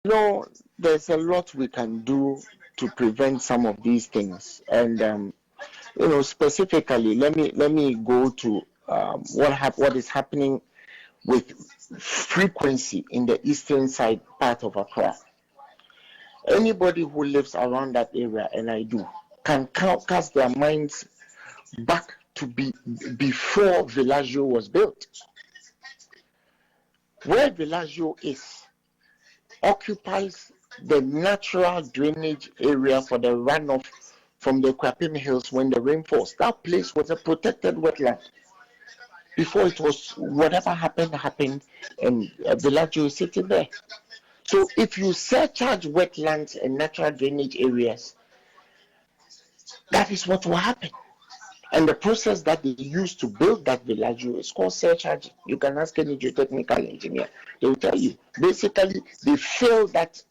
No, there's a lot we can do to prevent some of these things, and specifically, let me go to what is happening with frequency in the eastern side part of Accra. Anybody who lives around that area, and I do, can cast their minds back to before Vilagio was built. Where Vilagio is occupies the natural drainage area for the runoff from the Kwapim Hills when the rain falls. That place was a protected wetland. Before it was, whatever happened, and Vilagio is sitting there. So if you surcharge wetlands and natural drainage areas, that is what will happen. And the process that they used to build that Vilagio is called surcharging. You can ask any geotechnical engineer; they will tell you. Basically, they fill that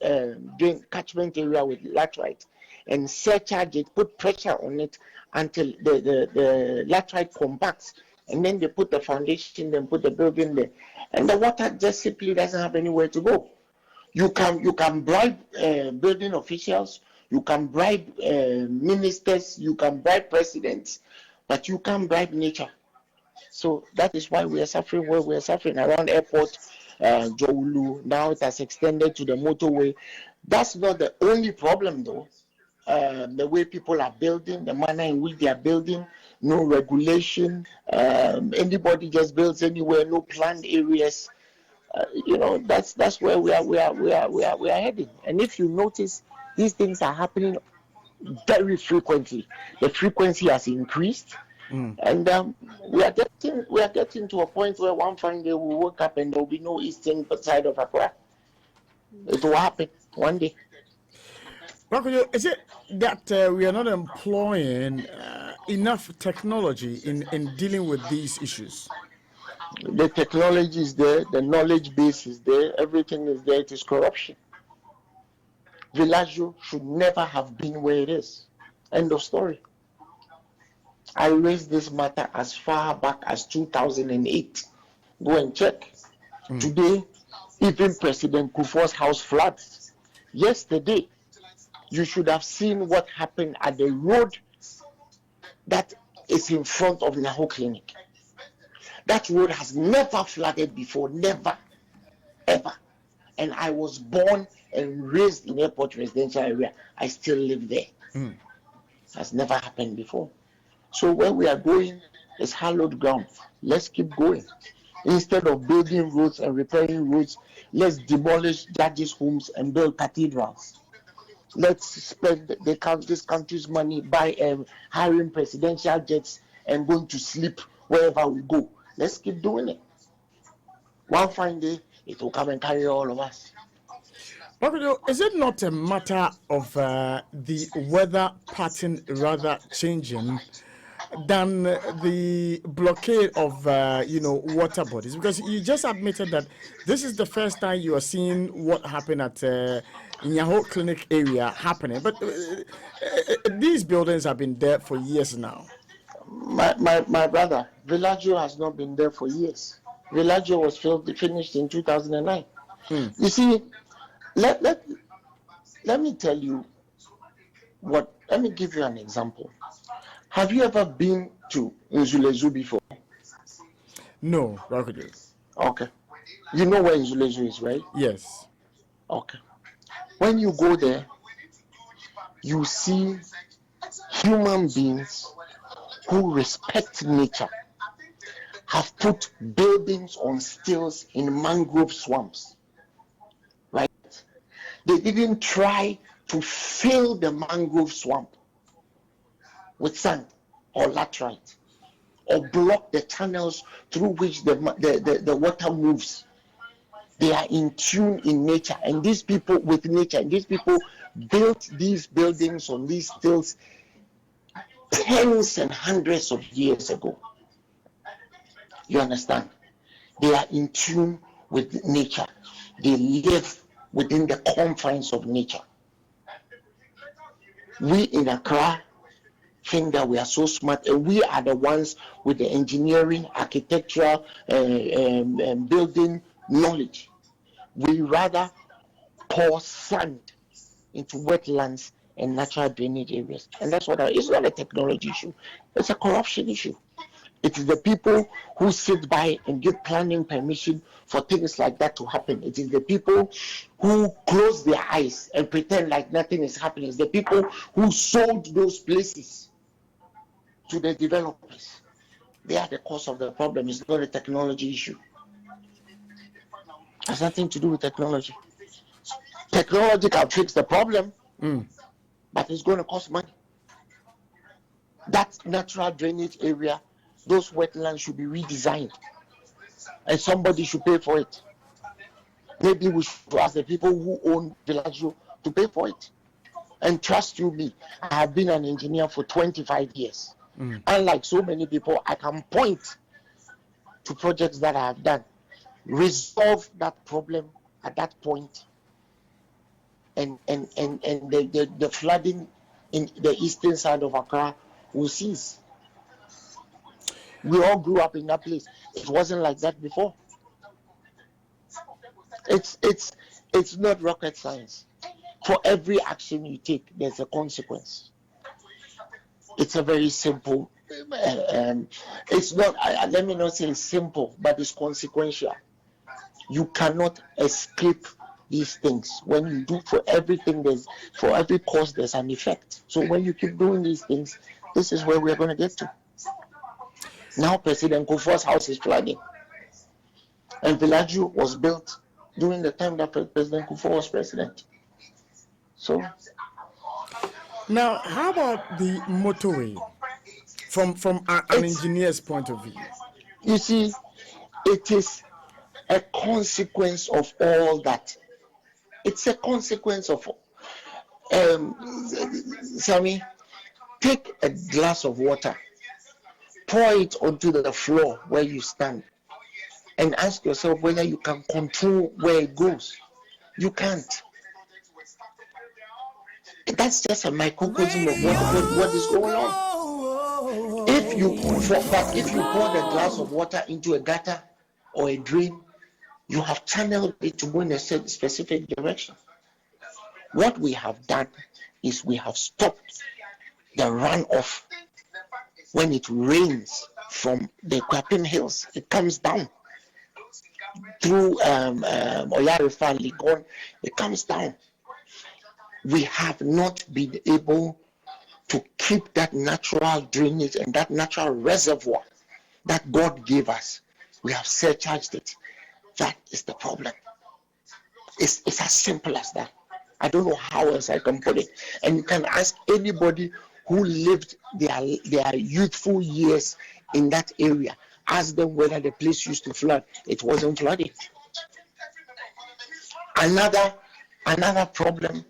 catchment area with laterite and surcharge it, put pressure on it until the laterite compacts, and then they put the foundation, then put the building there, and the water just simply doesn't have anywhere to go. You can bribe building officials, you can bribe ministers, you can bribe presidents, but you can't bribe nature. So that is why we are suffering where we are suffering around airport, Jowulu. Now it has extended to the motorway. That's not the only problem, though. The way people are building, the manner in which they are building, no regulation. Anybody just builds anywhere, no planned areas. That's where we are heading. And if you notice, these things are happening very frequently. The frequency has increased, and we are getting to a point where one fine day we wake up and there will be no eastern side of Accra. It will happen one day. Is it that we are not employing enough technology in dealing with these issues? The technology is there, the knowledge base is there, everything is there. It is corruption. Vilagio should never have been where it is. End of story. I raised this matter as far back as 2008. Go and check. Today, even President Kufuor's house floods. Yesterday, you should have seen what happened at the road that is in front of Naho Clinic. That road has never flooded before, never, ever. And I was born and raised in airport residential area. I still live there. Has never happened before. So where we are going is hallowed ground. Let's keep going. Instead of building roads and repairing roads, let's demolish judges' homes and build cathedrals. Let's spend this country's money by hiring presidential jets and going to sleep wherever we go. Let's keep doing it. One fine day, it will come and carry all of us. Is it not a matter of the weather pattern rather changing than the blockade of water bodies? Because you just admitted that this is the first time you are seeing what happened at Nyaho Clinic area happening, but these buildings have been there for years now. My brother, Vilagio has not been there for years. Vilagio was finished in 2009. You see, let me tell you let me give you an example. Have you ever been to Nzulezu before? No, Rockefeller. Okay. You know where Nzulezu is, right? Yes. Okay. When you go there, you see human beings who respect nature have put buildings on stilts in mangrove swamps, right? They didn't try to fill the mangrove swamp with sand or laterite or block the channels through which the water moves. They are in tune in nature, and these people with nature, and these people built these buildings on these stilts tens and hundreds of years ago. You understand? They are in tune with nature. They live within the confines of nature. We in Accra think that we are so smart, and we are the ones with the engineering, architectural, building knowledge. We rather pour sand into wetlands and natural drainage areas. And that's what it's not a technology issue, it's a corruption issue. It is the people who sit by and give planning permission for things like that to happen. It is the people who close their eyes and pretend like nothing is happening. It's the people who sold those places to the developers. They are the cause of the problem. It's not a technology issue. It has nothing to do with technology. Technology can fix the problem, but it's going to cost money. That natural drainage area, those wetlands should be redesigned, and somebody should pay for it. Maybe we should ask the people who own Vilagio to pay for it. And trust you me, I have been an engineer for 25 years. Unlike so many people, I can point to projects that I have done, resolve that problem at that point, and the flooding in the eastern side of Accra will cease. We all grew up in that place. It wasn't like that before. It's not rocket science. For every action you take, there's a consequence. It's a very simple. It's not. Let me not say it's simple, but it's consequential. You cannot escape these things. When you do for everything, for every cause there's an effect. So when you keep doing these things, this is where we're going to get to. Now President Kufuor's house is flooding, and Vilagio was built during the time that President Kufuor was president. So now, how about the motorway from an engineer's point of view? You see, it is a consequence of all that. It's a consequence of Sammy, take a glass of water, pour it onto the floor where you stand, and ask yourself whether you can control where it goes. You can't. That's just a microcosm of what is going on. If you pour the glass of water into a gutter or a drain, you have channeled it to go in a specific direction. What we have done is we have stopped the runoff. When it rains from the Kwapim Hills, it comes down through Oyarifa, Ligon, it comes down. We have not been able to keep that natural drainage and that natural reservoir that God gave us. We have surcharged it. That is the problem. It's as simple as that. I don't know how else I can put it. And you can ask anybody who lived their youthful years in that area. Ask them whether the place used to flood. It wasn't flooding. Another problem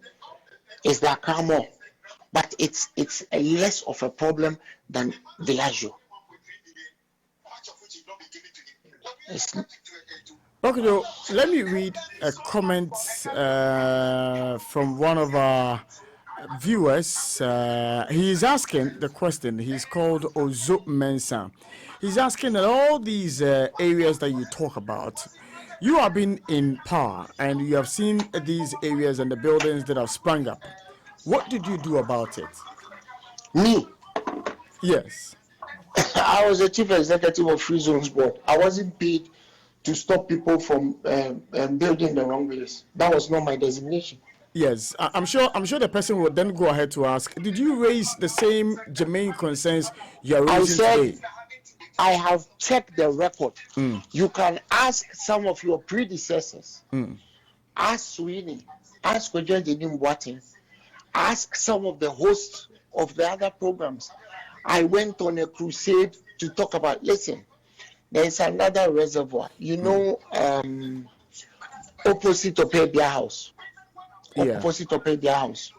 is the Accra Mall, but it's less of a problem than Vilagio. Okay, so let me read a comment from one of our viewers. He's asking the question. He's called Ozo Mensa. He's asking that all these areas that you talk about, you have been in power and you have seen these areas and the buildings that have sprung up. What did you do about it? Me? Yes. I was the chief executive of Free Zones Board. I wasn't paid to stop people from building the wrong place. That was not my designation. Yes, I'm sure the person will then go ahead to ask, did you raise the same germane concerns you're raising today? I have checked the record. You can ask some of your predecessors. Ask Sweeney, ask Kwadwo Boafo, ask some of the hosts of the other programs. I went on a crusade to talk about, listen, there's another reservoir, opposite Opebia House. Opposite Opebia House.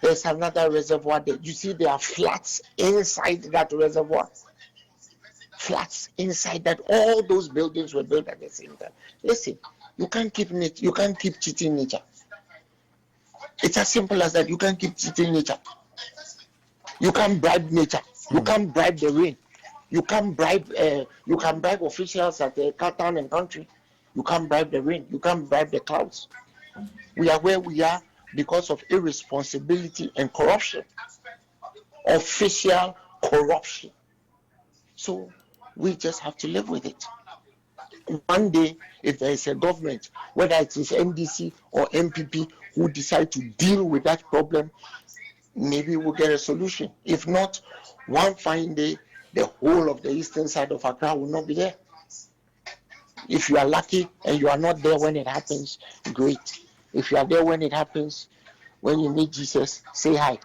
There's another reservoir there. You see, there are flats inside that reservoir. Flats inside that. All those buildings were built at the same time. Listen, you can't keep cheating nature. It's as simple as that. You can't keep cheating nature. You can't bribe nature. You can't bribe the rain. You can't bribe officials at the town and country. You can't bribe the rain. You can't bribe the clouds. We are where we are because of irresponsibility and corruption, official corruption. So we just have to live with it. One day, if there is a government, whether it is NDC or MPP, who decide to deal with that problem, maybe we'll get a solution. If not, one fine day, the whole of the eastern side of Accra will not be there. If you are lucky and you are not there when it happens, great. If you are there when it happens, when you meet Jesus, say hi.